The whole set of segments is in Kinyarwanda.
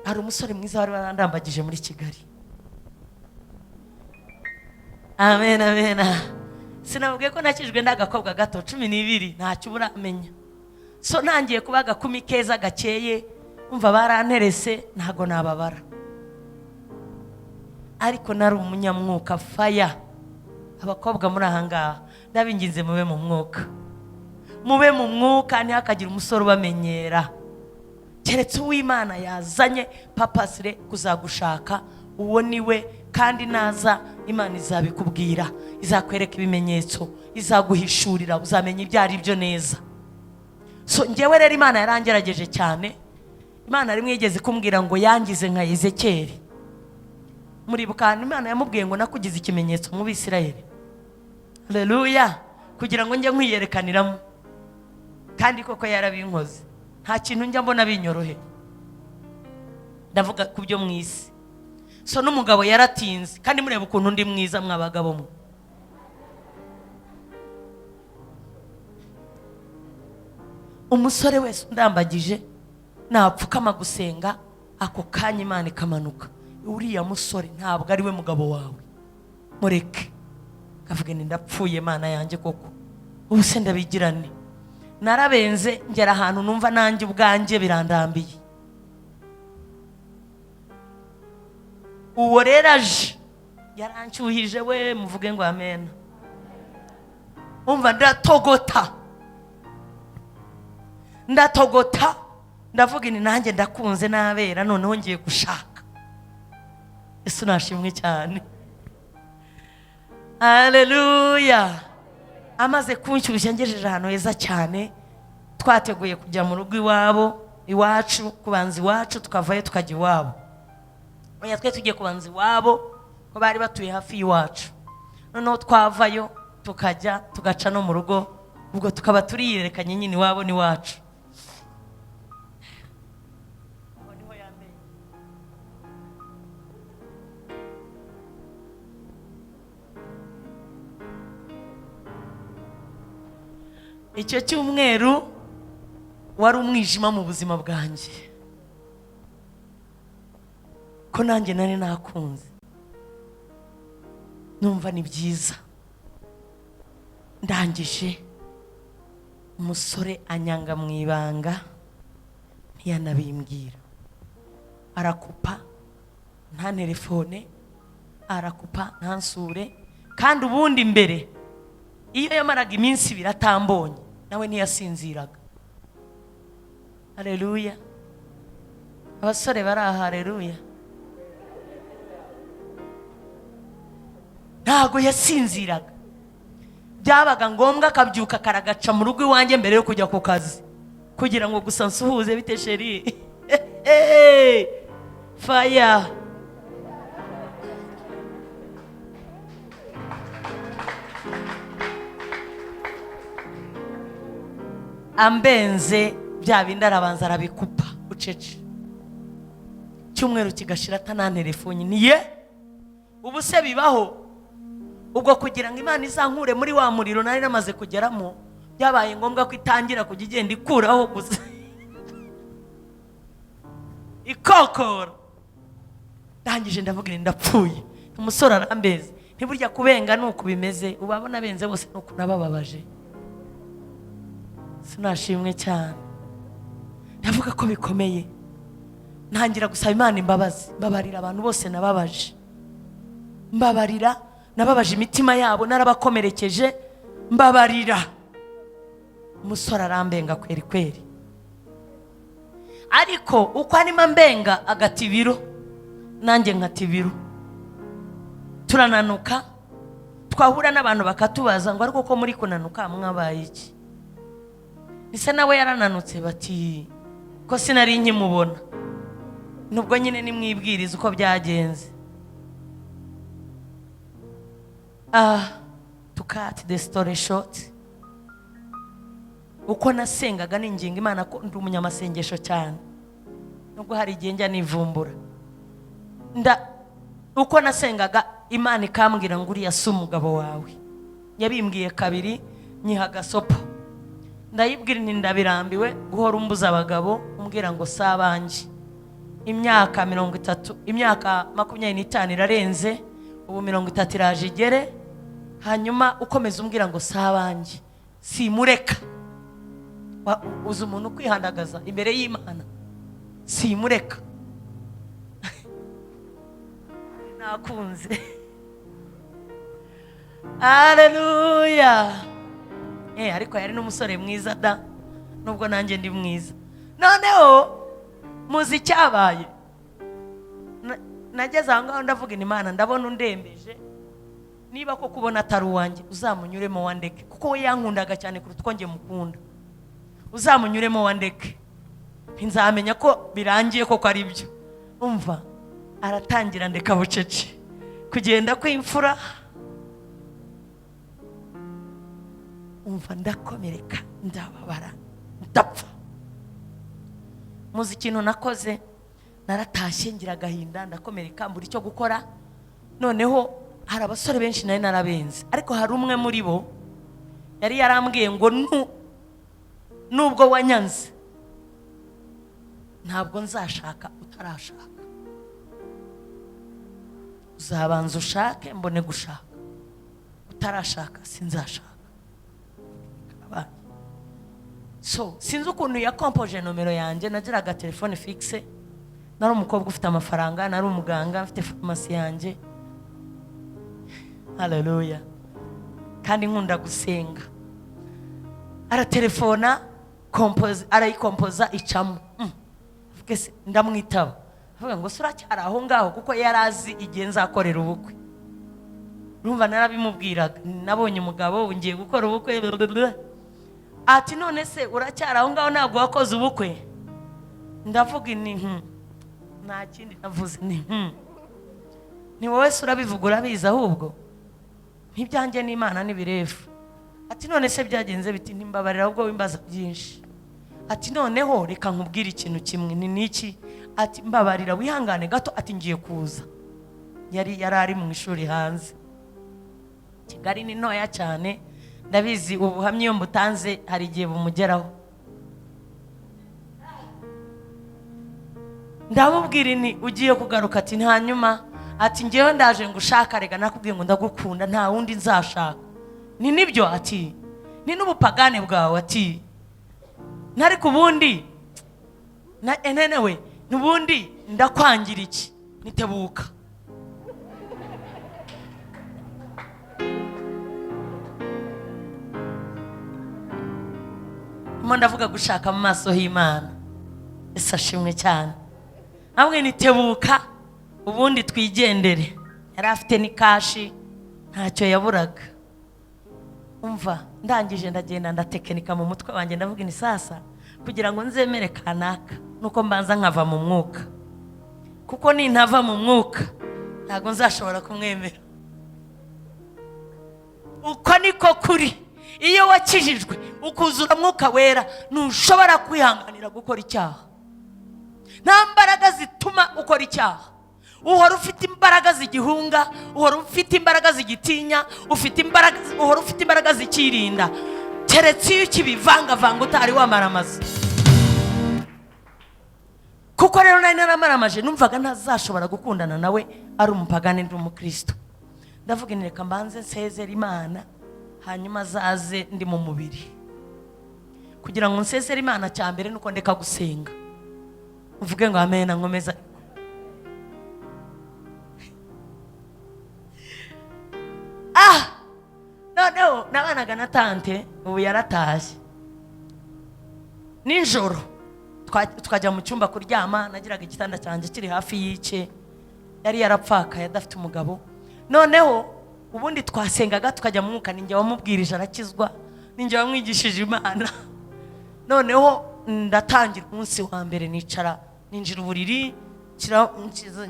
hari umusore mwiza wari warandambagije muri Kigali. Amen amen. Sinabwiye ko nakijwe ndagakobwa gato 12 ntacyo buramenya. So nangiye kubaga kumi keza gakeye umva baranterese ntago nababara. Ariko nari umunyamwuka fire. Abakobwa muri ahangaha ndabinginze mube mu mwuka. Mube mu mwuka ntihakagira umusore ubamenyera. Keretse uw'Imana yazanye papasire kuzagushaka uwo niwe kandi naza Imana izabikubwira, izakwereka ibimenyetso, izaguhishurira uzamenya ibyo ari byo neza. So ngewe rero Imana yarangerageje cyane. Imana rimwe yigeze kumbwira ngo yangize nka Ezekiyeli. Muribuka Imana yamubwiye ngo nakugize ikimenyetso mu Bisirayeli. Haleluya. Kugira ngo njye nkwiyerekaniramo. Kandi koko yarabinkoze. Nta kintu njya mbona binyorohe. Ndavuga ku byo mwisi. So n'umugabo yaratinze kandi mureba ukuntu ndi mwiza mwabagabo mwe. Umusore wese ndambagije napfukama gusenga ako kanya Imana ikamanuka. Uriya musore ntabwo ari we mugabo wawe. Mureke. Kavuge ni ndapfuye Mana yanjye koko. Ubu se ndabigirane. Narabenze ngera ahantu numva nanjye ubwanjye birandambiye. Uwo rero aje yarancyuhije we muvuge ngo amen. Umva ndatogota ndavuga ni nanjye ndakunze nabera noneho ngiye gushaka. Yesu nashimwe cyane. Haleluya. Amaze kunshyushya ngejeje ahantu heza cyane. Twateguye kujya mu rugo iwacu kubanza iwacu tukavayo tukajya iwabo. Oya twe tugiye kubanza iwabo ko bari batuye hafi y'iwacu. Noneho twavayo tukajya tugaca no mu rugo ubwo tukaba turiyerekanye nyine iwabo ni wacu. Icyo cyumweru wari umwijima mu buzima bwanjye. Ko nanjye nari nakunze. Numva ni byiza. Ndangije umusore anyanga mu ibanga ntiyanabimbwira. Arakupa nta telefone, arakupa ntansure kandi ubundi mbere iyo yamaraga iminsi biratambonye nawe ntiyasinziraga. Haleluya. Abasore bari aha haleluya. Ntago yasinziraga. Byabaga ngombwa akabyuka karagaca mu rugo iwanjye mbere yo kujya ku kazi kugira ngo gusa nsuhuze bite sheri. Fire. Ambenze bya bindi arabanza arabikupa ucece. Cyumweru kigashira atana telefone niye. Ubu se bibaho ubwo kugira ngo Imana izankure muri wa muriro nari namaze kugeramo byabaye ngombwa ko itangira kujya igenda ikuraho gusa ikokora. Ndangije ndavuga ndapfuye. Umusore arambeze ntiburya kubenga nuko bimeze. Ubabona benze bose nuko nabababaje. Sinashimwe cyane. Ndavuga ko bikomeye. Ntangira gusaba Imana imbabazi. Mbabarira abantu bose nababaje. Mbabarira nababaje imitima yabo narabakomerekeje. Mbabarira. Umusore arambenga kweri. Ariko uko anima mbenga agatibiro nanjye nkatibiro. Turananuka twahura n'abantu bakatubaza ngo ariko ko muri kunanuka mwabaye iki? Ise nawe yarananutse bati ko sinari nkimubona. Nubwo nyine nimwibwiriza uko byagenze. To cut the story short. Uko nasengaga ninginga Imana ko ndi umunyamasengesho cyane. Nubwo hari igihe njya nivumbura. Uko nasengaga Imana ikambwira ngo uriya si umugabo wawe. Yabimbwiye kabiri nyiha gasopo. Ndayibwira nti ndabirambiwe guhora umbuza abagabo umbwira ngo sabanje. imyaka 30, imyaka 25 irarenze, ubu 30 iraje igere. Hanyuma ukomeza umbwira ngo sabanjye simureka. Uzi umuntu kwihandagaza imbere y'Imana, simureka. Nakunze. Haleluya. Ariko yari n'umusore mwiza da, nubwo nanjye ndi mwiza. Noneho muzi cyabaye, nageze aho ngaho ndavuga Imana, ndabona undembeje, niba ko kubona atari uwanjye uzamunyuremo wandeke, kuko we yankundaga cyane kuruta uko njye mukunda. Uzamunyuremo wandeke, nzamenya ko birangiye koko ari byo. Umva, aratangira ndeka bucece kugenda kw'imfura. Umva, ndakomereka, ndababara, ndapfa. Muzi ikintu nakoze? Naratashye ngira agahinda, ndakomereka, mbura icyo gukora. Noneho hari abasore benshi nari narabenze, ariko hari umwe muri bo yari yarambwiye ngo nubwo wanyanze ntabwo nzashaka utarashaka, uzabanza ushake mbone gushaka, utarashaka sinzashaka. So sinzi ukuntu yakompoje nomero yanjye. Nagiraga telefone fixe, nari umukobwa ufite amafaranga, nari umuganga, mfite farumasi yanjye. Haleluya. Kandi nkunda gusenga. Aratelefona, arayikompoza icamo. Fukese ndamwitaba, avuga ngo suracyari aho ngaho, kuko yarazi igihe nzakorera ubukwe. Urumva narabimubwiraga, nabonye umugabo ngiye gukora ubukwe. Ati none se uracyari aho ngaho ntabwo wakoze ubukwe? Ndavuga nta kindi navuze, ni wowe se urabivuga urabizi, ahubwo ntibyanjye n'Imana nibirefu. Ati none se byagenze biti? Ntimbabarira ahubwo wimbaza byinshi. Ati noneho reka nkubwire ikintu kimwe. Ni niki? Ati mbabarira wihangane gato, ati ngiye kuza. Yari ari mu ishuri hanze. Kigali ni ntoya cyane, ndabizi ubuhamya iyo mbutanze hari igihe bumugeraho. Ndamubwira ni ugiye kugaruka? Ati hanyuma. Ati ngewe ndaje ngushaka, rega nakubwiye ngo ndagukunda, nta wundi nzashaka. Ni nibyo? Ati ni n'ubupagane bwawe. Ati ntari kubundi nenewe nubundi ndakwangira iki? Nitebuka. Ndavuga gushaka mu maso h'Imana. Ese ashimwe cyane. Namwe nitebuka ubundi twigendere. Yari afite ni kashi, ntacyo yaburaga. Umva, ndangije ndagenda ndatekenika mu mutwe wanjye, ndavuga ni sasa kugira ngo nzemere kanaka nuko mbanza nkava mu mwuka, kuko nintava mu mwuka ntabwo nzashobora kumwemera. Uko niko kuri. Iyo wakijijwe ukuzura mwuka wera, ntushobora kwihanganira gukora icyaha. Nta mbaraga zituma ukora icyaha. Uhora ufite imbaraga zigihunga, uhora ufite imbaraga zigitinya, uhora ufite imbaraga zikirinda. Keretse iyo ukibivanga utari wamaramaza. Kuko rero nari naramaramaje, numvaga ntazashobora gukundana nawe ari umupagani ndi umukristo. Ndavuga ni reka mbanze nsezera Imana, hanyuma azaze ndi mu mubiri. Kugira ngo nsezere Imana cyambere nuko ndeka gusenga. Uvuge ngo amen, nkomeza. Noneho nabanaga na tante, ubu yaratashye. Nijoro tukajya mu cyumba kuryama, nagiraga igitanda cyanjye kiri hafi y'icye. Yari yarapfakaye adafite umugabo. Noneho ubundi twasengaga tukajya mu mwuka, ninjye wamubwirije arakizwa, ninjye wamwigishije Imana. Noneho ndatangira umunsi wa mbere, nicara ninjira uburiri,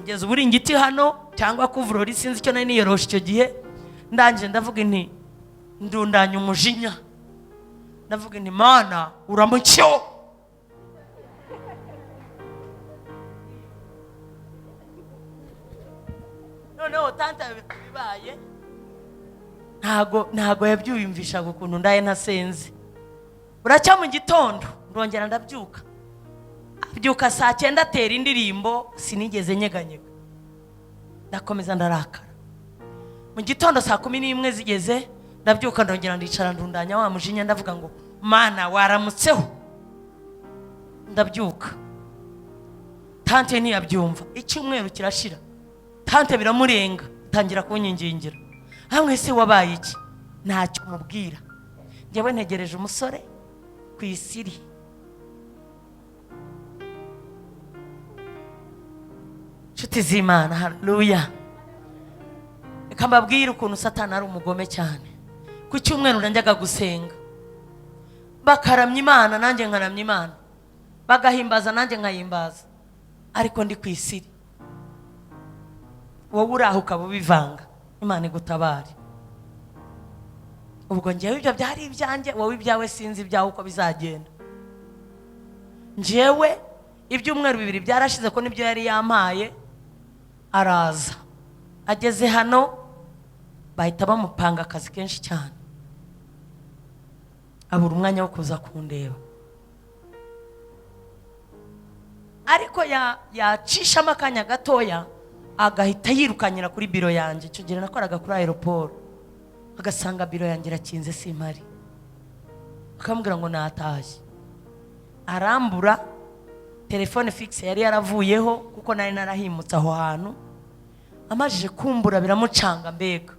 ngeze uburingiti hano cyangwa kuvurori, sinzi icyo nari niyoroshe icyo gihe. Ndangije ndavuga nti ndundanya umujinya, ndavuga nti Mana uramucyo. Noneho tante bibaye ntago yabyiyumvishaga ukuntu ndaye ntasenze. Buracya mu gitondo ndongera ndabyuka. byuka saa 9 atera indirimbo, sinigeze nyeganyega, ndakomeza ndarakara. Mu gitondo saa 11 zigeze ndabyuka ndongera ndicara ndundanya wa mujinya, ndavuga ngo Mana waramutseho. Ndabyuka, tante ntiyabyumva. Icyumweru kirashira, tante biramurenga, tangira kunyingingira, hamwe se wabaye iki? Ntacyo mubwira. Njyewe ntegereje umusore ku isiri. Nshuti z'Imana, haleluya. Reka mbabwire ukuntu Satani ari umugome cyane. Ku cyumweru njyaga gusenga, bakaramya Imana nanjye nkaramya Imana, bagahimbaza nanjye nkahimbaza, ariko ndi ku isiri. Wowe uraho ukaba ubivanga, Imana igutabare. Ubwo njyewe ibyo byari ibyanjye, wowe ibyawe sinzi ibyawe uko bizagenda. Njyewe ibyumweru 2 byarashize ko nibyo yari yampaye. Araza, ageze hano bahita bamupanga akazi kenshi cyane, abura umwanya wo kuza kundeba. Ariko yacishamo akanya gatoya agahita yirukanyira kuri biro yanjye. Icyo gihe nakoraga kuri aeroport, agasanga biro yanjye irakinze simpari, akamubwira ngo natashye. Arambura, telefone fixe yari yaravuyeho kuko nari narahimutse aho hantu. Amajije kumbura biramucanga, mbega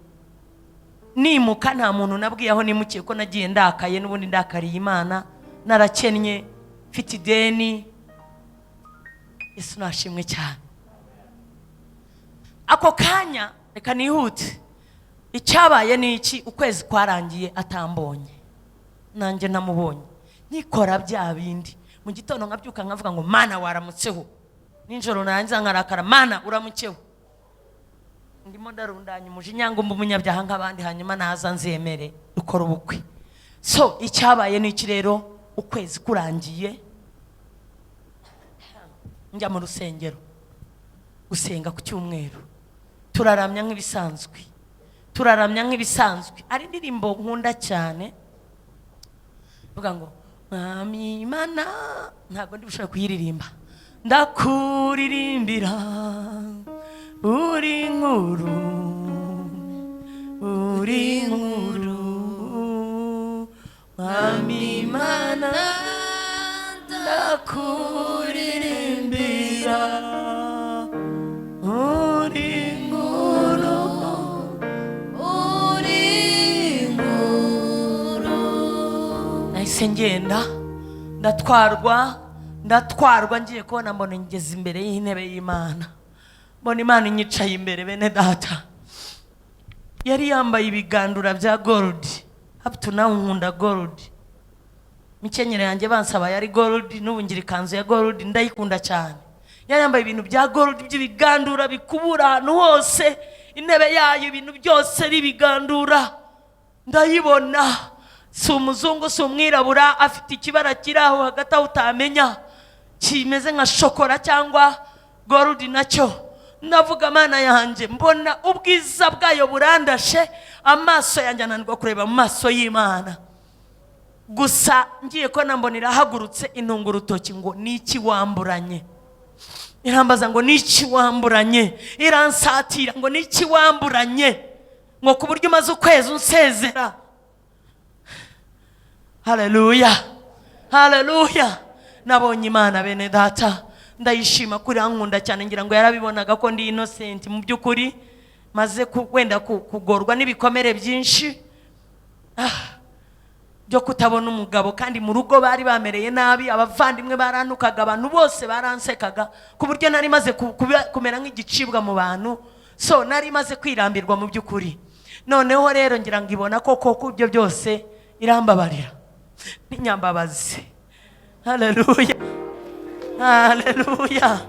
nimuka nta muntu nabwiye aho nimukiye ko nagiye ndakaye, n'ubundi ndakariye Imana, narakennye, mfite ideni. Yesu nashimwe cyane. Ako kanya reka nihute, icyabaye ni iki? Ukwezi kwarangiye atambonye, nanjye namubonye. Nikora bya bindi, mu gitondo nkabyuka nkavuga ngo Mana waramutseho, ninjoro nanjye nkarakara, Mana uramutseho. Ndimo ndarundanya umujinya ngo mbu umunyabyaha nk'abandi, hanyuma naza nzemere dukora ubukwe. So icyabaye ni iki rero? Ukwezi kurangiye njya mu rusengero gusenga ku cyumweru, turaramya nk'ibisanzwe. Ari indirimbo nkunda cyane, vuga ngo Mwami Imana, ntabwo ndi bushobora kuyiririmba. Ndakuririmbira uri nkuru, Mwami Imana, ndakuririmbira uri nkuru. Nahise ngenda ndatwarwa ngiye kubona, mbona ngeze imbere y'intebe y'Imana, mbona Imana inyicaye imbere. Bene data, yari yambaye ibigandura bya gold, up to now nkunda gold. Mikenyero yanjye bansaba yari gold, n'ubu ngira ikanzu ya gold ndayikunda cyane. Yari yambaye ibintu bya gold by'ibigandura bikubura ahantu hose, intebe yayo ibintu byose ribigandura. Ndayibona, si umuzungu si umwirabura, afite ikibara kiraho hagati aho utamenya, kimeze nka shokora cyangwa gold nacyo. Navuga Mana yanjye, mbona ubwiza bwayo burandashe, amaso yanjye ananirwa kureba mu maso y'Imana. Gusa ngiye ko nambonera hagurutse intunga urutoki ngo niki wamburanye. Irambaza ngo niki wamburanye, iransatira ngo niki wamburanye, ngo ku buryo umaze ukwezi unsezera. Haleluya, haleluya. Nabonye Imana bene data, ndayishima kuri ankunda cyane. Ngira ngo yarabibonaga ko ndi innocent mu byukuri, maze wenda kugorwa n'ibikomere byinshi byo kutabona umugabo, kandi mu rugo bari bamereye nabi, abavandimwe barantukaga, abantu bose baransekaga, ku buryo nari maze kumera nk'igicibwa mu bantu. So nari maze kwirambirwa mu byukuri. Noneho rero ngira ngo ibona koko ibyo byose irambabarira, n'inyambabazi. Haleluya, haleluya.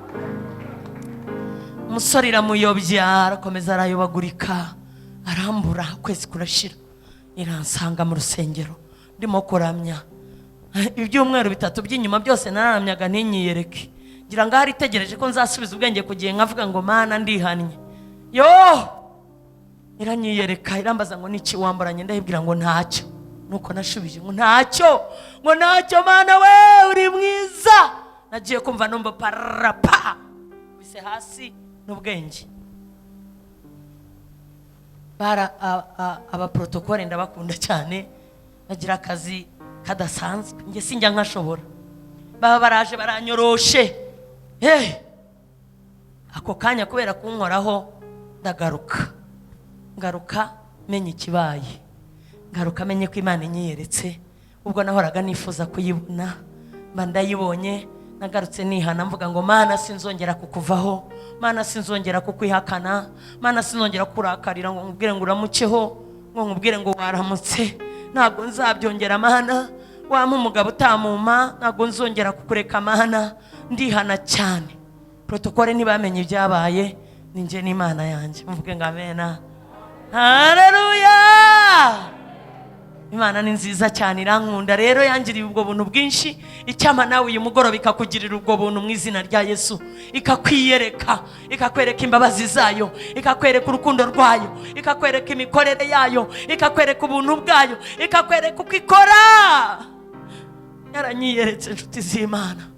Umusore iramuyobya, arakomeza arayobagurika, arambura. Ukwezi kurashira, iransanga mu rusengero ndimo kuramya. Ibyumweru 3 by'inyuma byose nararamyaga ntinyiyereke, ngira ngo hari itegereje ko nzasubiza ubwenge kugiye, nkavuga ngo Mana ndihannye. Yo iranyiyereka, irambaza ngo niki wamburanye, ndahibwira ngo ntacyo. Nuko nashubije ngo ntacyo, Mana we uri mwiza. nagiye kumva numva parapa bise hasi n'ubwenge. Aba protocole ndabakunda cyane, bagira akazi kadasanzwe, nge sinjya nkashobora. Baba baraje baranyoroshe, ako kanya kubera kunkoraho ngaruka menye ikibaye, ngaruka menye ko Imana inyiyeretse. Ubwo nahoraga nifuza kuyibona mba ndayibonye, nagarutse nihana mvuga ngo Mana sinzongera kukuvaho, Mana sinzongera kukwihakana, Mana sinzongera kurakarira ngo nkubwire ngo uramukeho, ngo nkubwire ngo waramutse. Ntabwo nzabyongera Mana, wampa umugabo utamuma, ntabwo nzongera kukureka Mana. Ndihana cyane. Protocole ntibamenye ibyabaye, ninjye n'Imana yanjye. Mvuge ngo amena. Haleluya. Imana ni nziza cyane, irankunda. Rero yangiriye ubwo buntu bwinshi, icyama nawe uyu mugoroba ikakugirira ubwo buntu mu izina rya Yesu, ikakwiyereka, ikakwereka imbabazi zayo, ikakwereka urukundo rwayo, ikakwereka imikorere yayo, ikakwereka ubuntu bwayo, ikakwereka uko ikora. Yaranyiyeretse inshuti z'Imana.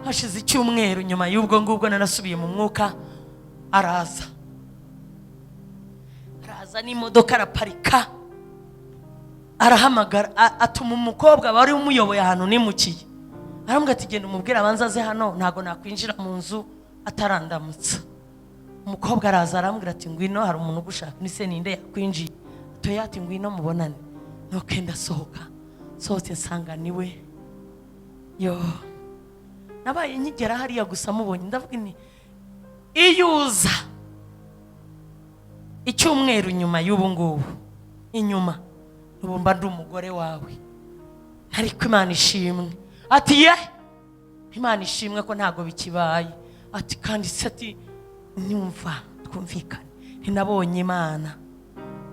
Hashize icyumweru nyuma y'ubwo ngubwo narasubiye mu mwuka, araza n'imodoka araparika, arahamagara, atuma umukobwa wari umuyoboye ahantu nimukiye, arambwira ati genda umubwire abanza aze hano, ntago nakwinjira mu nzu atarandamutsa. Umukobwa araza arambwira ati ngwino hari umuntu ugushaka. Nise ninde yakwinjiye? Toya ati ngwino mubonane. Nuko sohotse nsanga niwe. Yo nabaye nkigera hariya gusa mubonye, ndavuga ni iyuza icyumweru nyuma y'ubu ngubu, inyuma ubumba ndi umugore wawe. Ariko Imana ishimwe. Ati Imana ishimwe ko ntago bikibaye. Ati kandi ati nyumva twumvikane, ntinabonye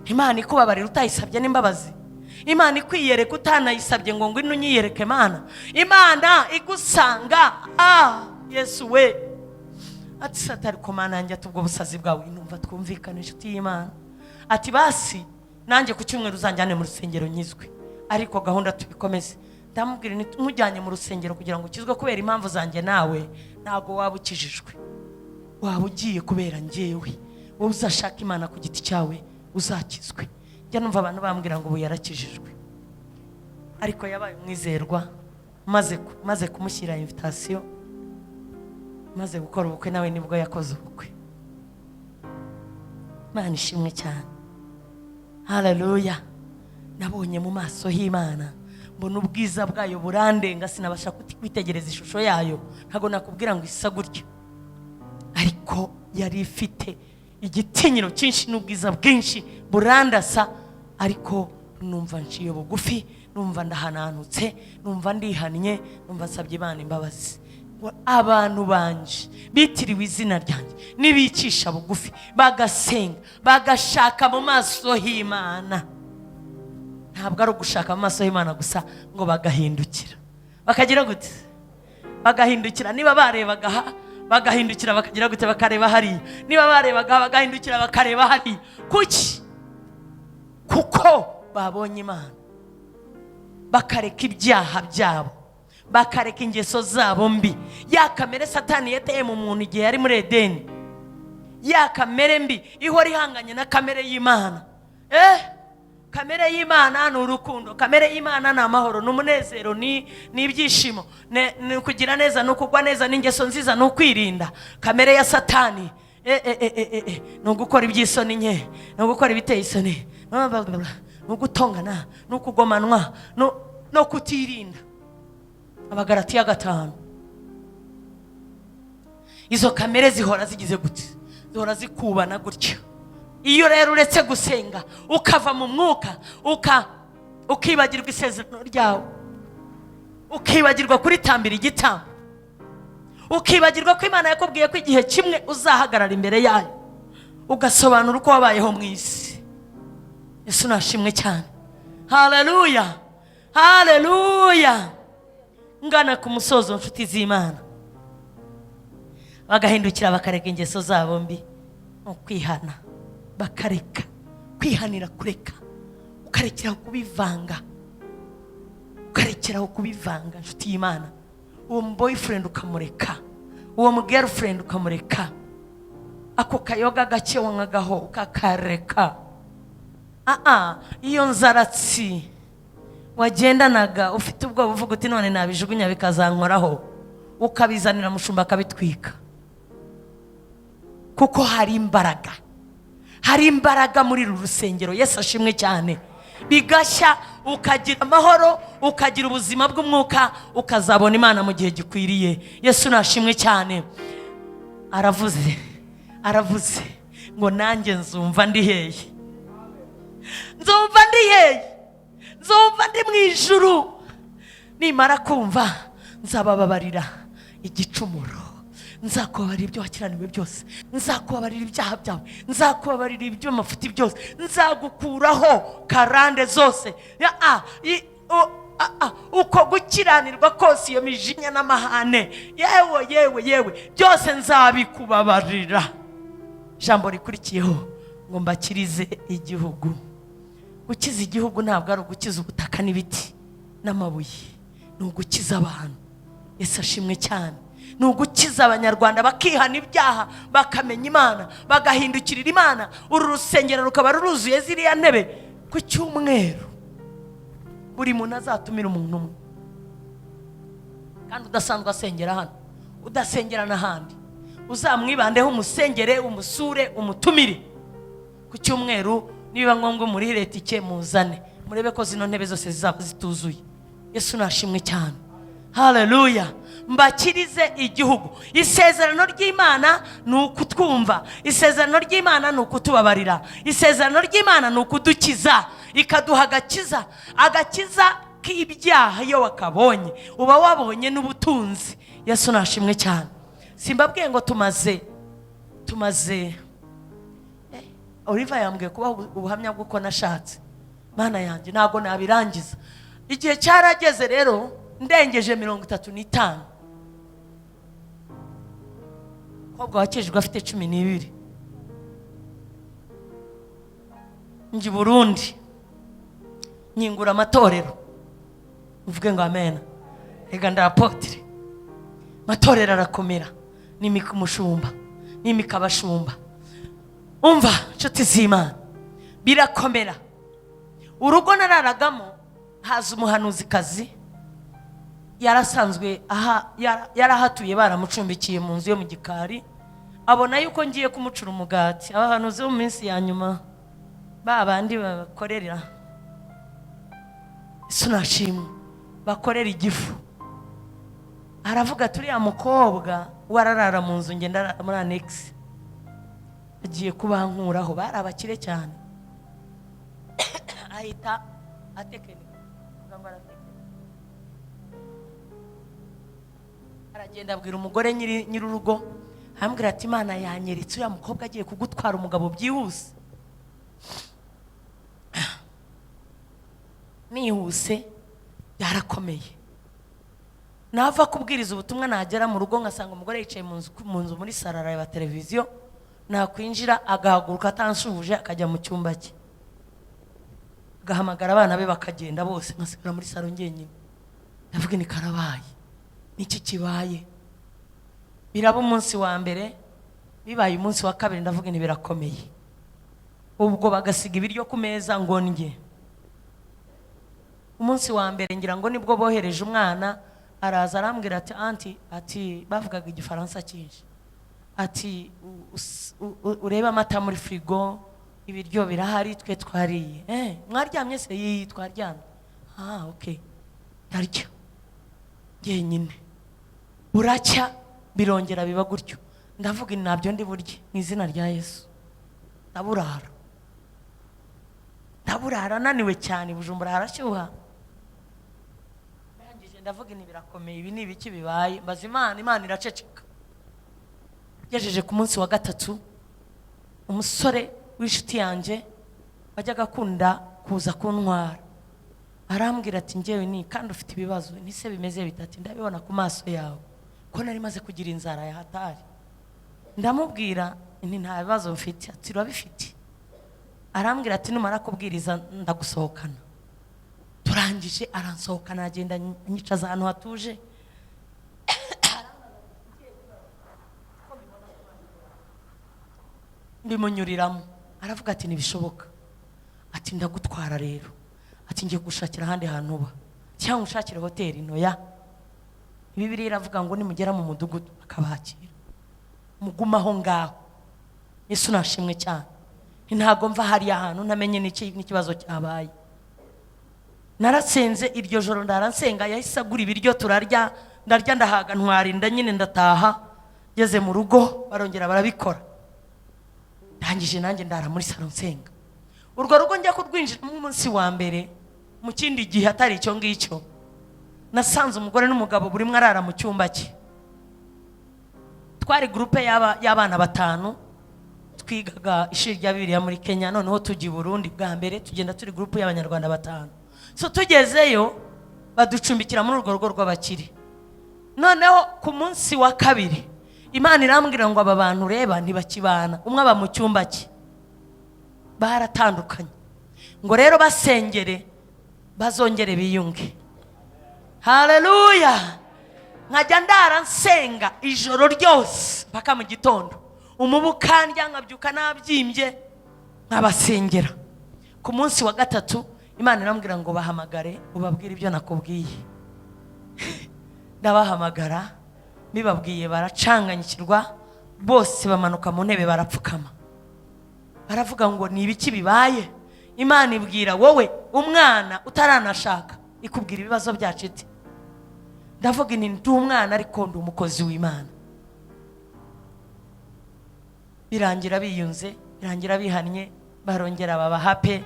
Imana ikubabarira utayisabye n'imbabazi, Imana ikwiyereka utanayisabye ngo ngwino unyiyereke Imana igusanga. Yesu we. Ati satari ko Mana yanjye, ati ubwo busazi bwawe numva twumvikane inshuti y'Imana. Ati basi nanjye ku cyumweru uzanjyane mu rusengero nyizwe, ariko gahunda tubikomeze. Ndamubwira ntujyanye mu rusengero kugira ngo ukizwe kubera impamvu zanjye, nawe ntago waba ukijijwe, waba ugiye kubera njyewe. Wowe uzashaka Imana ku giti cyawe uzakizwe. Njya numva abantu bambwira ngo ubu yarakijijwe, ariko yabaye umwizerwa. maze kumushyira invitation, maze gukora ubukwe, nawe nibwo yakoze ubukwe. Imana ishimwe cyane. Haleluya. Nabonye mu maso y'Imana, mbona ubwiza bwayo burandenga, sinabasha kwitegereza ishusho yayo, ntago nakubwira ngo isa gutyo, ariko yari ifite igitinyiro cyinshi n'ubwiza bwinshi burandasa. Ariko numva nciye bugufi, numva ndahananutse, numva ndihannye, numva nsabye Imana imbabazi. Abantu banje bitiriwe izina ryanjye nibicisha bugufi, bagasenga, bagashaka mu maso y'Imana. Ntabwo ari ugushaka mu maso y'Imana gusa, ngo bagahindukira, bakagira gute? Bagahindukira. Niba barebaga bagahindukira bakagira gute? Bakareba hariya. Niba barebaga bagahindukira bakareba hariya. Kuki? Kuko babonye Imana, bakareka ibyaha byabo, bakareka ingeso zabo mbi. Ya kamere Satani yateye mu muntu igihe yari muri Edeni, ya kamere mbi ihora ihanganye na kamere y'Imana. Kamere y'Imana ni urukundo, kamere y'Imana ni amahoro, ni umunezero, ni ibyishimo, ni kugira neza, ni ukugwa neza, ni ingeso nziza, ni ukwirinda. Kamere ya Satani ni ugukora iby'isoni nke, ni ugukora ibiteye isoni, ni ugutongana, ni ukugomanwa, no kutirinda. Abagalatiya 5. Izo kamere zihora zigize gute? Zihora zikubana gutyo. Iyo rero uretse gusenga, ukava mu mwuka, ukibagirwa isezerano ryawe, ukibagirwa kuritambira igitambo, ukibagirwa ko Imana yakubwiye ko igihe kimwe uzahagarara imbere yayo, ugasobanura uko wabayeho mu isi. Yesu nashimwe cyane. Haleluya. Haleluya. Ngana ku musozo nshuti z'Imana, bagahindukira bakareka ingeso zabo mbi, kwihana, bakareka kwihanira, kureka, ukarekeraho kubivanga, nshuti y'Imana, uwo boyfriend ukamureka, uwo girlfriend ukamureka, ako kayoga gake wangagaho ukakareka. Iyo nzaratsi wagendanaga ufite ubwo buvuga uti none nabijugunya bikazankoraho, ukabizanira mushumba akabitwika. Kuko hari imbaraga muri uru rusengero. Yesu ashimwe cyane. Bigashya ukagira amahoro, ukagira ubuzima bw'umwuka, ukazabona Imana mu gihe gikwiriye. Yesu nashimwe cyane. Aravuze ngo nanjye nzumva ndi hehe, nzumva ndi mu ijuru. Nimara kumva nzabababarira igicumuro, nzakubabarira ibyo wakiraniwe byose, nzakubabarira ibyaha byawe, nzakubabarira ibyo mafuti byose, nzagukuraho karande zose. Uko gukiranirwa kose, iyo mijinya n'amahane, yewe byose nzabikubabarira. Jambo rikurikiyeho ngo mbakirize igihugu. Gukiza igihugu ntabwo ari ugukiza ubutaka n'ibiti n'amabuye, ni ugukiza abantu. Yesu ashimwe cyane. Ni ugukiza abanyarwanda bakihana ibyaha, bakamenya Imana, bagahindukirira Imana. Uru rusengero rukaba ruruzuye ziriya ntebe ku cyumweru. Buri muntu azatumira umuntu umwe, kandi udasanzwe asengera hano, udasengera n'ahandi. Uzamwibandeho, umusengere, umusure, umutumire ku cyumweru. Niba ngombwa muri leta ike muzane, murebe ko zino ntebe zose zizaba zituzuye. Yesu nashimwe cyane. Haleluya. Mbakirize igihugu. Isezerano ry'Imana ni ukutwumva, isezerano ry'Imana ni ukutubabarira, isezerano ry'Imana ni ukudukiza, ikaduha agakiza k'ibyaha. Iyo wakabonye uba wabonye n'ubutunzi. Yesu nashimwe cyane. Simbabwiye ngo tumaze Oliver yambwiye kuba ubuhamya bw'uko nashatse. Mana yanjye ntago nabirangiza. Igihe cyarageze rero ndengeje 35. Kobwa wakejwe afite 12. Ngi Burundi nyingura amatorero. Uvuge ngo amen. Ega ndapotre. Matorero arakomera. Nimika umushumba, nimika abashumba. Umva nshuti z'Imana, birakomera. Urugo nararagamo haza umuhanuzikazi, yarasanzwe yarahatuye, baramucumbikiye mu nzu yo mu gikari. Abona yuko ngiye kumucura umugati. Abahanuzi mu minsi ya nyuma babandi bakorera, Yesu nashimwe, bakorera igifu. Aravuga turiya mukobwa wararara mu nzu ngenda muri annex, agiye kubankuraho. Bari abakire cyane. Ahita atekenika, aragenda abwira umugore nyir'urugo, ambwira ati Imana yanyeretse uriya mukobwa agiye kugutwara umugabo byihuse. Nihuse byarakomeye. Nava kubwiriza ubutumwa, nagera mu rugo ngasanga umugore yicaye mu nzu muri sarara ya televiziyo. Nakwinjira agahaguruka atanshuje, akajya mu cyumba cye, agahamagara abana be bakagenda bose, nkasigara muri saro ngenyine. Ndavuga ni karabaye, niki kibaye. Biraba umunsi wa mbere, bibaye umunsi wa kabiri, ndavuga ni birakomeye. Ubwo bagasiga ibiryo ku meza ngo ndye. Umunsi wa mbere ngira ngo nibwo bohereje umwana, araza arambwira ati anti, ati bavugaga igifaransa cyinshi, ati ureba amata muri frigo, ibiryo birahari, twe twariye. Mwaryamye se? Twaryamye. Okay. Ndarya ngenyine. Buracya birongera biba gutyo. Ndavuga nabyo ndi burye mu izina rya Yesu. Ndaburara naniwe cyane. Bujumbura harashyuha. Ndavuga ni birakomeye, ibi ni ibiki bibaye. Mbaza Imana iraceceka. Yajeje ku munsi wa gatatu, umusore w'inshuti yanjye wajyaga akunda kuza kuntwara arambwira ati ngewe ni kandi ufite ibibazo, nise bimeze bitatu, ndabibona ku maso yawe ko nari maze kugira inzara ya hatari. Ndamubwira nti nta bibazo mfite. Ati urabifite? Arambwira ati numara kubwiriza ndagusohokana. Turangije aransohokana, agenda anyicaza ahantu hatuje. ndimunyuriramo. Aravuga ati ntibishoboka, ati ndagutwara rero, ati ngiye gushakira ahandi hantu uba cyangwa ushakire hoteli ntoya. Bibiliya iravuga ngo nimugera mu mudugudu akabakira muguma aho ngaho. Yesu nashimwe cyane. Ntago mva hari ahantu ntamenye n'ikibazo cyabaye. Narasenze iryo joro ndaransenga, yahise agura ibiryo turarya, ndarya ndahaga ntwarinda nyine ndataha. Ngeze mu rugo barongera barabikora, ndangije nanjye ndara muri salo nsenga. Urwo rugo njya kurwinjira mu munsi wa mbere, mu kindi gihe atari icyo ngicyo, nasanze umugore n'umugabo buri mwe arara mu cyumba cye. Twari groupe y'abana 5 twigaga ishuri rya Bibiliya muri Kenya, noneho tugiye Burundi bwa mbere, tugenda turi groupe y'abanyarwanda 5. So tugezeyo baducumbikira muri urwo rugo rw'abakiri. Noneho ku munsi wa kabiri Imana irambwira ngo aba bantu reba ntibakibana, umwe aba mu cyumba cye, baratandukanye, ngo rero basengere bazongere biyunge. Haleluya. Nkajya ndara nsenga ijoro ryose mpaka mu gitondo, umubu kandya nkabyuka nabyimbye nkabasengera. Ku munsi wa gatatu Imana irambwira ngo bahamagare ubabwire ibyo nakubwiye. Ndabahamagara bibabwiye, baracanganyikirwa bose, bamanuka mu ntebe barapfukama, baravuga ngo ni ibiki bibaye. Imana ibwira wowe umwana utaranashaka ikubwira ibibazo byacu iti. Ndavuga ni ndi umwana ariko ndi umukozi w'Imana. Birangira biyunze, birangira bihannye, barongera baba happy,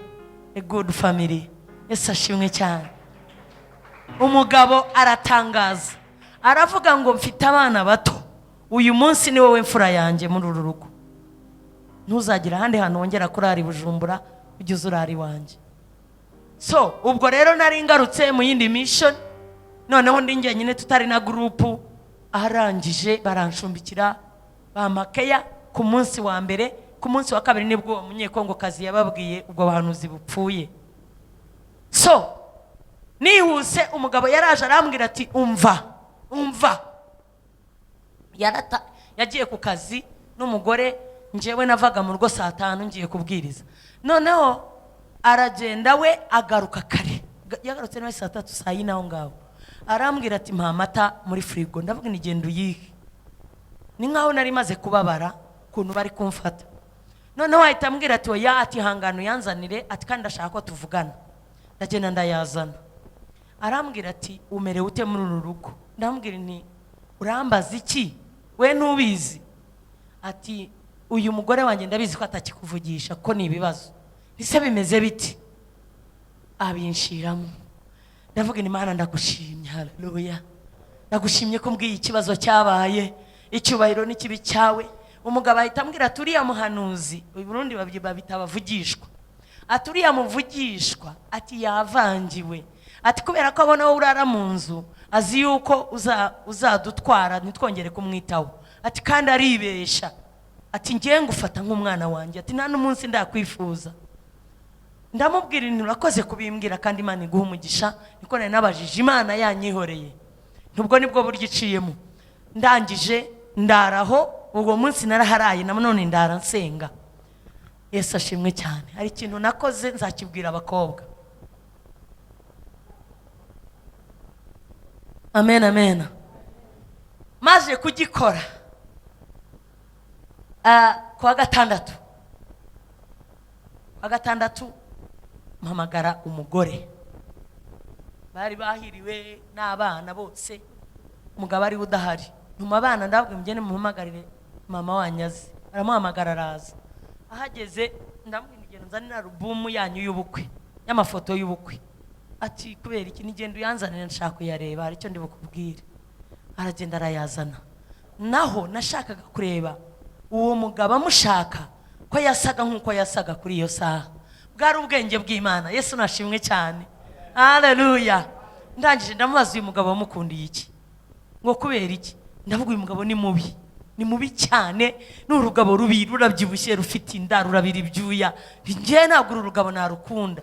a good family. Yesu ashimwe cyane. Umugabo aratangaza, aravuga ngo mfite abana bato, uyu munsi ni wowe mfura yanjye muri uru rugo, ntuzagira ahandi hantu wongera kurara Bujumbura, ugeze urari wanjye. So ubwo rero nari ngarutse mu yindi mission, noneho ndi njye nyine tutari na group. Arangije barancumbikira bamakeya ku munsi wa mbere. Ku munsi wa kabiri nibwo uwo munyekongo kazi yababwiye ubwo bahanuzi bupfuye. So nihuse umugabo yaraje arambwira ati umva yagiye ku kazi n'umugore, njyewe navaga mu rugo saa 5 ngiye kubwiriza. Noneho aragenda we agaruka kare, yagarutse nawe saa 3 saa 4 aho ngaho. Arambwira ati mpa amata muri frigo. Ndavuga ni genda uyihe. Ni nkaho nari maze kubabara kuntu bari kumfata. Noneho ahita ambwira ati oya, ati hangano yanzanire, ati kandi ndashaka ko tuvugana. Ndagenda ndayazana. Arambwira ati umerewe ute muri uru rugo? Ndambwira ni urambaza iki we ntubizi? Ati uyu mugore wanjye ndabizi ko atakikuvugisha ko ni ibibazo. Bise bimeze biti? Abinshiramo. Ndavuga ni Imana ndagushimye. Haleluya. Ndagushimye ko mbwiye ikibazo cyabaye, icyubahiro n'ikibi cyawe. Umugabo ahita ambwira turiya muhanuzi, uyu Burundi babitabavugishwa, aturiya muvugishwa, ati yavangiwe, ati kubera ko abona wowe urara mu nzu azi yuko uzadutwara nitwongere kumwitaho, ati kandi aribesha, ati ngiye ngufata nk'umwana wanjye, ati nta n'umunsi ndakwifuza. Ndamubwira nti urakoze kubimbwira kandi Imana iguha umugisha, niko nari nabajije Imana yanyihoreye. Nubwo nibwo buryo iciyemo. Ndangije ndaraho, uwo munsi naraharaye na none ndara nsenga. Yesu ashimwe cyane. Hari ikintu nakoze nzakibwira abakobwa. Amen amen. Maze kugikora kwa gatandatu mpamagara umugore, bari bahiriwe n'abana bose, umugabo ari udahari. Ntuma abana ndabwe mugende muhamagarire mama wanyaze. Aramuhamagara araza. Ahageze ndamubwira igendo nzanira alubumu yanyu y'ubukwe, y'amafoto y'ubukwe. Ati kubera iki nigenda uyanzanira nshaka kuyareba, ari cyo ndi bukubwire. Aragenda arayazana. Naho nashakaga kureba uwo mugabo amushaka ko yasaga nkuko yasaga kuri iyo saha. Bwari ubwenge bw'Imana. Yesu nashimwe cyane. Haleluya. Ndangije ndamubaza uyu mugabo wamukundiye iki? Ngo kubera iki? Ndavuga uyu mugabo ni mubi. Ni mubi cyane, n'urugabo rubi rurabyibushye rufite inda rurabira ibyuya. Ngiye nagura urugabo narukunda.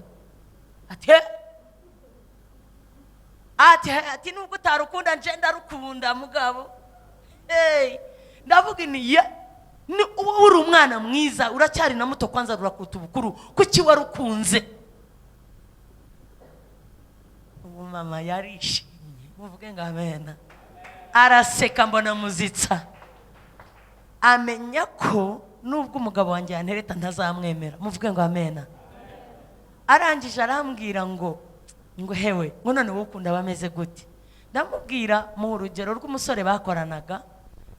Ati nubwo utarukunda nje ndarukunda mugabo. Ndavuga ni ye uri umwana mwiza, uracyari na muto, kwanza rurakuta ubukuru, kuki warukunze? Ubu mama yarishimye, muvuge ngo amena. Araseka, mbona muzitsa, amenya ko nubwo umugabo wanjye yantereta ntazamwemera, muvuge ngo amena. Arangije arambwira ngo hewe, ngo none wowe ukunda bameze gute? Ndamubwira mu urugero rw'umusore bakoranaga,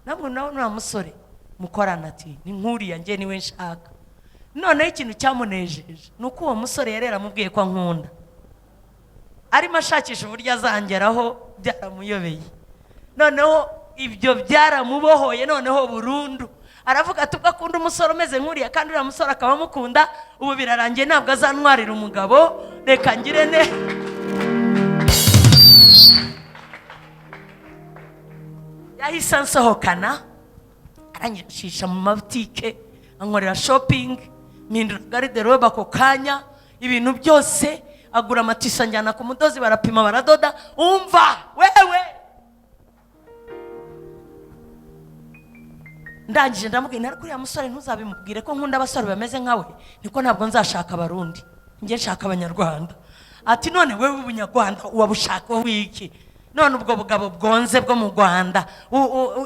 nabwo nawe nura musore mukorana ati ni nkuriya njye niwe nshaka. Noneho ikintu cyamunejeje nuko uwo musore yarera mubwiye ko nkunda, arimo ashakisha uburyo azangeraho, byaramuyobeye. Noneho ibyo byaramubohoye noneho burundu. Aravuga ati ubwo akunda umusore umeze nkuriya kandi uriya musore akaba amukunda, ubu birarangiye ntabwo azantwarira umugabo, reka ngire ne. Yahise ansohokana, aranyishisha mu mabutike, ankorera shopping, mpindura garderobe ako kanya, ibintu byose, agura amatisi anjyana ku mudozi, barapima baradoda. Umva wewe, ndangije ndamubwira nari kuriya musore ntuzabimubwire ko nkunda abasore bameze nkawe, niko ntabwo nzashaka abarundi, njye nshaka abanyarwanda. Ati none wewe ubunyarwanda wabushaka wiki? None ubwo bugabo bwonze bwo mu Rwanda,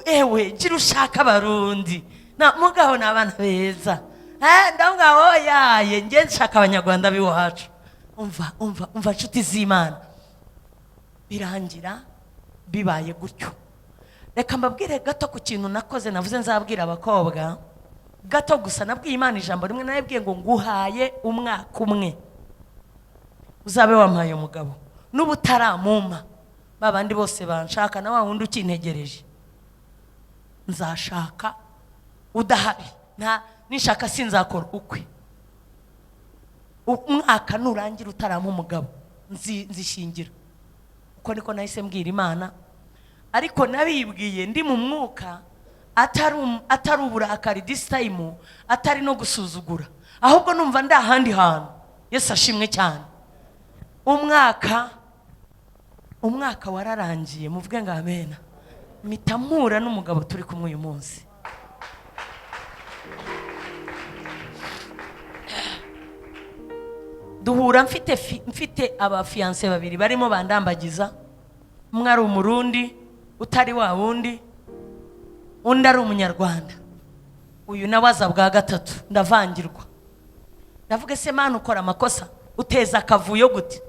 ewe gira ushaka abarundi, na mugabo n'abana beza. Ndamubwira oyaye, njye nshaka abanyarwanda biwacu. Umva nshuti z'Imana, birangira bibaye gutyo. Reka mbabwire gato ku kintu nakoze, navuze nzabwira abakobwa gato gusa. Nabwiye Imana ijambo rimwe, nabwiye ngo nguhaye umwaka umwe uzabe wampaye umugabo, n'ubutaramuma babandi bose banshaka na wa wundi ukintegereje nzashaka udahari, nishaka sinzakora ukwe. Umwaka nurangira utarampa umugabo nzishingira. Uko niko nahise mbwira Imana, ariko nabibwiye ndi mu mwuka, atari uburakari this time, atari no gusuzugura, ahubwo numva ndi ahandi hantu. Yesu ashimwe cyane. Umwaka wararangiye, muvuge ngo amena. Mitamura n'umugabo turi kumwe uyu munsi. Duhura mfite abafiance babiri barimo bandambagiza. Umwe ari umurundi utari wa wundi, undi ari umunyarwanda. Uyu nawaza bwa gatatu, ndavangirwa. Ndavuga se Mana ukora amakosa, uteza akavuyo gute?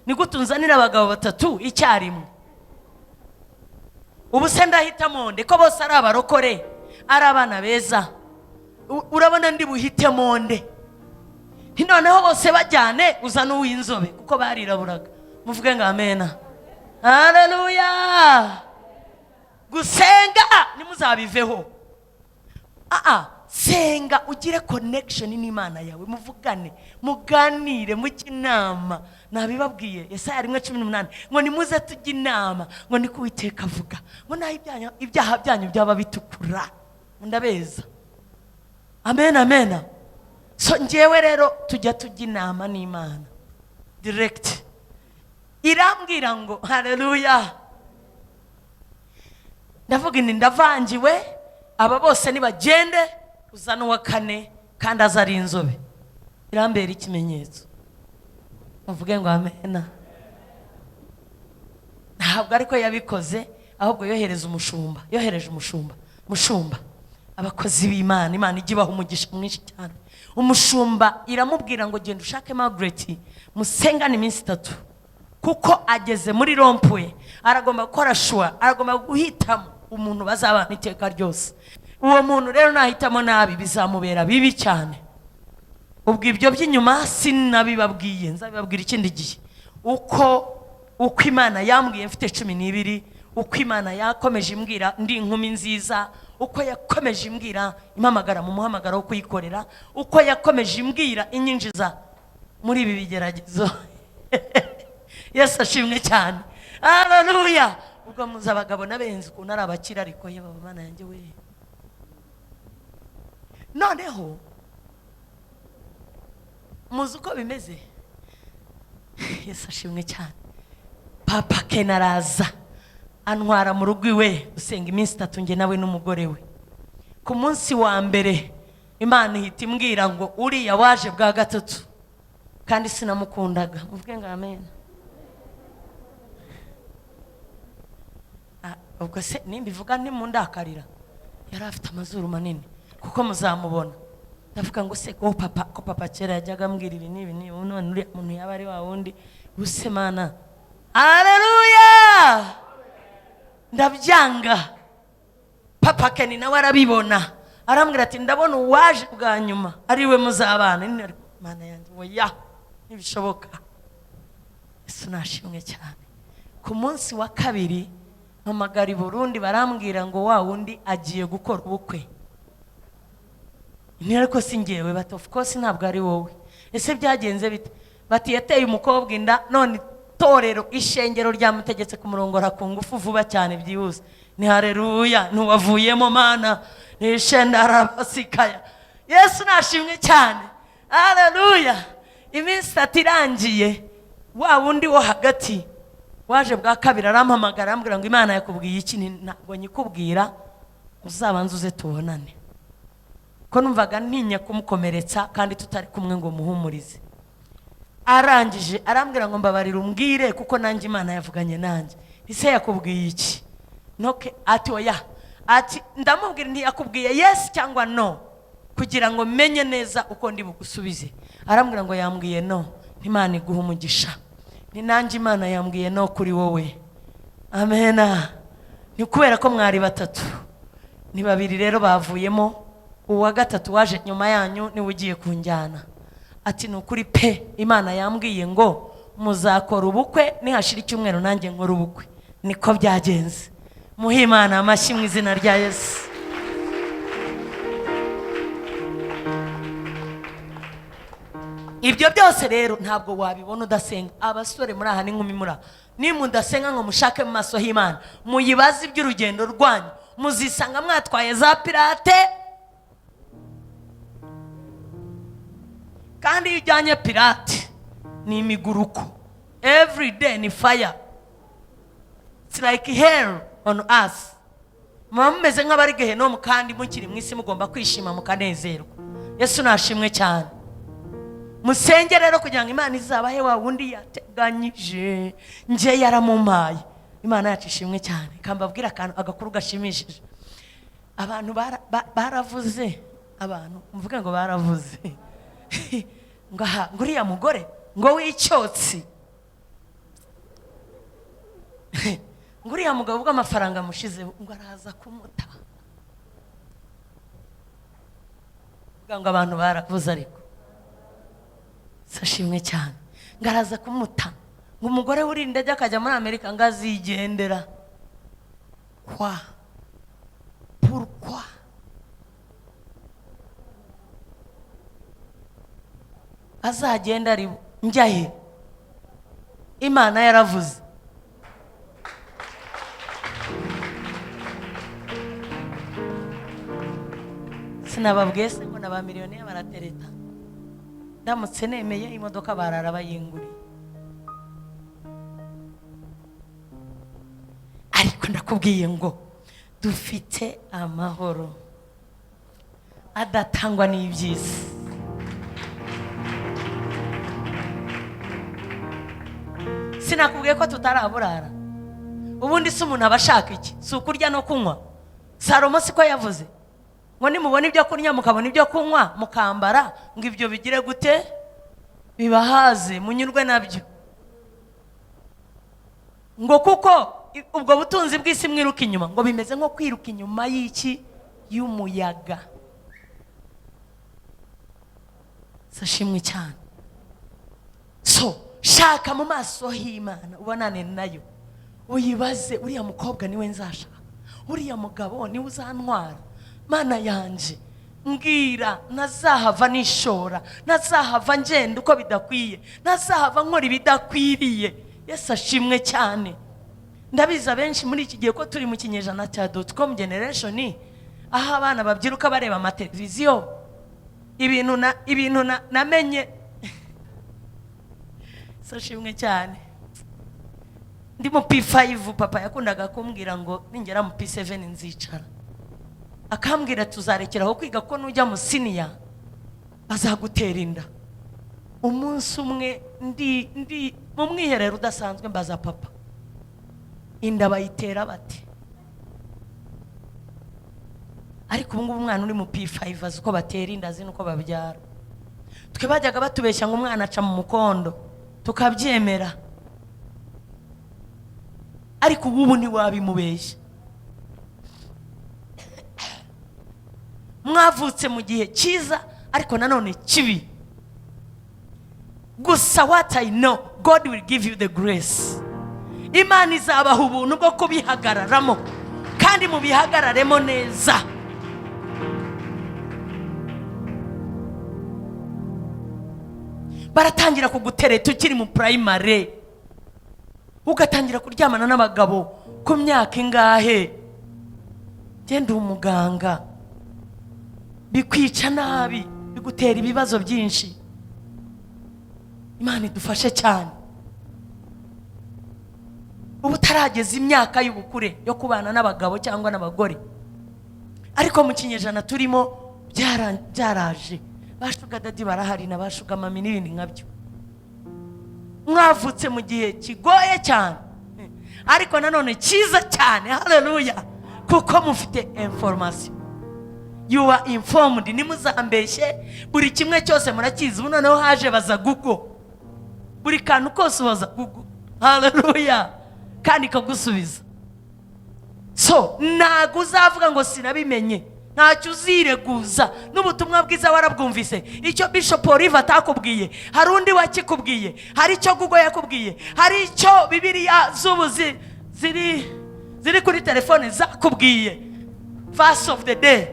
Ni gute unzanira abagabo batatu icyarimwe? Ubu se ndahitamo nde ko bose ari abarokore, ari abana beza? Urabona ndi buhitemo nde? Noneho bose bajyane uzana uw'inzobe kuko bariraburaga. Muvuge ngo amena. Haleluya. Gusenga nimuzabiveho. Senga ugire connection n'Imana yawe, muvugane, muganire, mujye inama. Nabibabwiye Yesaya 1:18 ngo nimuze tujye inama, ngo niko Uwiteka avuga, ngo naho ibyaha byanyu byaba bitukura ndabeza. Amen. So njyewe rero tujya tujya inama n'Imana direct. Irambwira ngo haleluya. Ndavuga ni ndavangiwe, aba bose nibagende, uzana uwa kane kandi azari inzobe. Irambera ikimenyetso. Muvuge ngo amena. Ntabwo ariko yabikoze, ahubwo yohereje umushumba. Abakozi b'Imana, Imana igibaho umugisha mwinshi cyane. Umushumba iramubwira ngo genda ushake Margaret, musengane iminsi 3, kuko ageze muri rompwe, aragomba gukora shwa, aragomba guhitamo umuntu bazabana iteka ryose. Uwo muntu rero nahitamo nabi bizamubera bibi cyane. Ubwo ibyo by'inyuma sinabibabwiye, nzabibabwira ikindi gihe. Uko Imana yambwiye mfite 12, uko Imana yakomeje imbwira ndi inkumi nziza, uko yakomeje imbwira impamagara mu muhamagaro wo kuyikorera, uko yakomeje imbwira inyinjiza muri ibi bigeragezo. Yesu ashimwe cyane. Haleluya. Ubwo muza abagabo nabenze ukuntu ari abakira, ariko ye baba Mana yanjye we. Noneho muzi uko bimeze. Yesu ashimwe cyane. Papa Kenaraza antwara mu rugo iwe gusenga iminsi 3 nge nawe n'umugore we. ku munsi wa mbere Imana ihita imbwira ngo uriya waje bwa gatatu kandi sinamukundaga. Muvuge ngo amen. Ubwo se nimbivuga ntimundakarira, yari afite amazuru manini kuko muzamubona. Ndavuga ngo se ko papa kera yajyaga ambwira ibi n'ibi none uriya muntu yaba ari wa wundi buse Mana. Haleluya. Ndabyanga. Papa Ken nawe arabibona, arambwira ati ndabona uwaje bwa nyuma ari we muzabana. Mana yanjye oya ntibishoboka. Yesu nashimwe cyane. Ku munsi wa kabiri mpamagara i Burundi barambwira ngo wa wundi agiye gukora ubukwe. Ni ariko singewe, but of course ntabwo ari wowe. Ese byagenze bite? Bati yateye umukobwa inda, none torero ishengero ryamutegetse kumurongora ku ngufu vuba cyane byihuse. Ni haleluya, ntuwavuyemo Mana, ni shendarabasika. Yesu nashimwe cyane. Haleluya. Iminsi atirangiye wa wundi wo hagati waje bwa kabiri arampamagara arambwira ngo Imana yakubwiye iki? Ntabwo nyikubwira, uzabanze uze tubonane. Ko numvaga ntinya kumukomeretsa kandi tutari kumwe ngo muhumurize. Arangije arambwira ngo mbabarira umbwire kuko nanjye Imana yavuganye nanjye. Ise yakubwiye iki? Noke ati oya. Ati ndamubwira nti yakubwiye yes cyangwa no kugira ngo menye neza uko ndi bugusubize. Arambwira ngo yambwiye no. Imana iguha umugisha. Ni nanjye Imana yambwiye no kuri wowe. Amena. Ni kubera ko mwari batatu, ni babiri rero bavuyemo, uwa gatatu waje nyuma yanyu ni ugiye kunjyana. Ati nukuri pe Imana yambwiye ngo muzakora ubukwe nihashira icyumweru nanjye nkora ubukwe. Niko byagenze. Muhe Imana amashyi mu izina rya Yesu. Ibyo byose rero ntabwo wabibona udasenga. Abasore muri aha n'inkumi muri aha, nimudasenga ngo mushake mu maso y'Imana, muyibaze iby'urugendo rwanyu, muzisanga mwatwaye za pirate. Kandi iyo ujyanye pirate ni imiguruko. Every day ni fire. It's like hell on us. Mumeze nk'abari Gehinomu kandi mukiri mu isi mugomba kwishima mukanezerwa. Yesu nashimwe cyane. Musenge rero kugira ngo Imana izabahe wa wundi yateganyije. Nje yaramumaye. Imana yacu ishimwe cyane. Kambabwira akantu agakuru gashimishije. Abantu baravuze, abantu mvuga ngo baravuze. Ngaha nguriya mugore ngo w'icyotsi. Nguriya mugabo ubwo amafaranga mushize ngo araza kumuta. Ngo abantu baravuze ariko sashimwe cyane. Ngaraza kumuta. Ngo umugore uri ndege akajya muri Amerika ngazigendera. Pourquoi? Azagenda ari njyahe? Imana yaravuze. Sinababwiye se ngo naba miliyoni baratereta. Ndamutse nemeye imodoka barara bayinguri. Ariko ndakubwiye ngo dufite amahoro adatangwa n'ibyisi. Sinakubwiye ko tutaraburara. Ubundi se umuntu abashaka iki? Si ukurya no kunywa. Salomo siko yavuze ngo nimubona ibyo kurya mukabona ibyo kunywa mukambara ngo ibyo bigire gute? Bibahaze munyurwe nabyo. Ngo kuko ubwo butunzi bw'isi mwiruka inyuma ngo bimeze nko kwiruka inyuma y'iki? Y'umuyaga. Sashimwe cyane. So shaka mu maso y'Imana ubonane nayo. Uyibaze uriya mukobwa niwe nzashaka, uriya mugabo niwe uzantwara. Mana yanje mbwira ntazahava nishora, ntazahava ngenda uko bidakwiye, ntazahava nkora ibidakwiriye. Yesu ashimwe cyane. Ndabiza benshi muri iki gihe ko turi mu kinyejana cya .com generation, aho abana babyiruka bareba amateleviziyo. Ibintu namenye. Sashimwe cyane. Ndi mu P5 papa yakundaga kumbwira ngo ningera mu P7 nzicara. akambwira tuzarekeraho kwiga ko nujya mu siniya bazagutera inda. Umunsi umwe ndi mu mwiherero udasanzwe mbaza papa, inda bayitera bate? Ariko ubu ngubu umwana uri mu P5 azi uko batera inda, azi nuko babyara. Twe bajyaga batubeshya ngo umwana aca mu mukondo, tukabyemera. Ariko ubu ntiwabimubeshya. Mwavutse mu gihe cyiza ariko nanone kibi. Gusa what I know, God will give you the grace. Imana izabaha ubuntu bwo kubihagararamo, kandi mubihagararemo neza. Baratangira kugutereta ukiri mu primary, ugatangira kuryamana n'abagabo ku myaka ingahe. Genda umuganga, bikwica nabi, bigutera ibibazo byinshi. Imana idufashe cyane. Ubu tarageza imyaka y'ubukure yo kubana n'abagabo cyangwa n'abagore, ariko mu kinyejana turimo byaraje. Bashuga dadi barahari na bashuga mami n'ibindi nkabyo. Mwavutse mu gihe kigoye cyane, ariko nanone cyiza cyane. Haleluya, kuko mufite information. You are informed. Nimuzambeshye, buri kimwe cyose murakizi. Ubu noneho haje baza Google, buri kantu kose baza Google. Haleluya, kandi kagusubiza. So ntago uzavuga ngo sinabimenye, ntacyo uzireguza. N'ubutumwa bwiza warabwumvise. Icyo Bishop Oliver atakubwiye, hari undi wakikubwiye. Hari icyo Google yakubwiye, hari icyo Bibiliya z'ubu ziri kuri telefone zakubwiye. Verse of the day.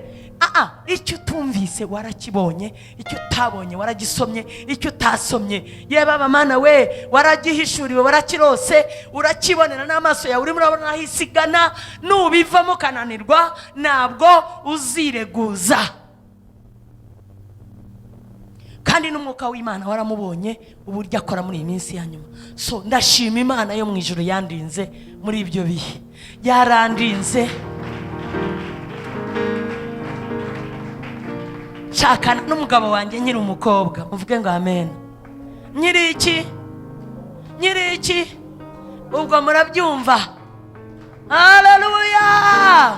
Icyo tumvise warakibonye, icyo utabonye waragisomye, icyo utasomye yeba bamana we waragihishuriwe, warakirose, urakibonera n'amaso yawe. Uri murabona aho isigana, nubivamo kananirwa ntabwo uzireguza. Kandi n'umwuka w'Imana waramubonye uburyo akora muri iyi minsi ya nyuma. So ndashima Imana yo mu ijuru yandinze muri ibyo bihe. Yarandinze. Shakana n'umugabo wanjye nyiri umukobwa, muvuge ngo amen. Nyiri iki ubwo murabyumva. Haleluya.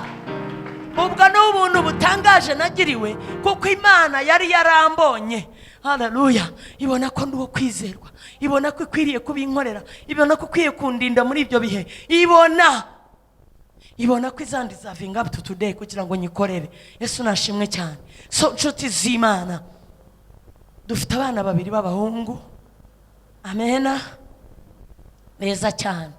Ubwo n'ubuntu butangaje nagiriwe, kuko Imana yari yarambonye. Haleluya. Ibona ko ndi uwo kwizerwa, ibona ko ikwiriye kubinkorera, ibona ko ikwiye kundinda muri ibyo bihe, ibona ko izandizavinga up to today kugira ngo nyikorere. Yesu nashimwe cyane. So nshuti z'Imana, dufite abana babiri b'abahungu, amena, beza cyane.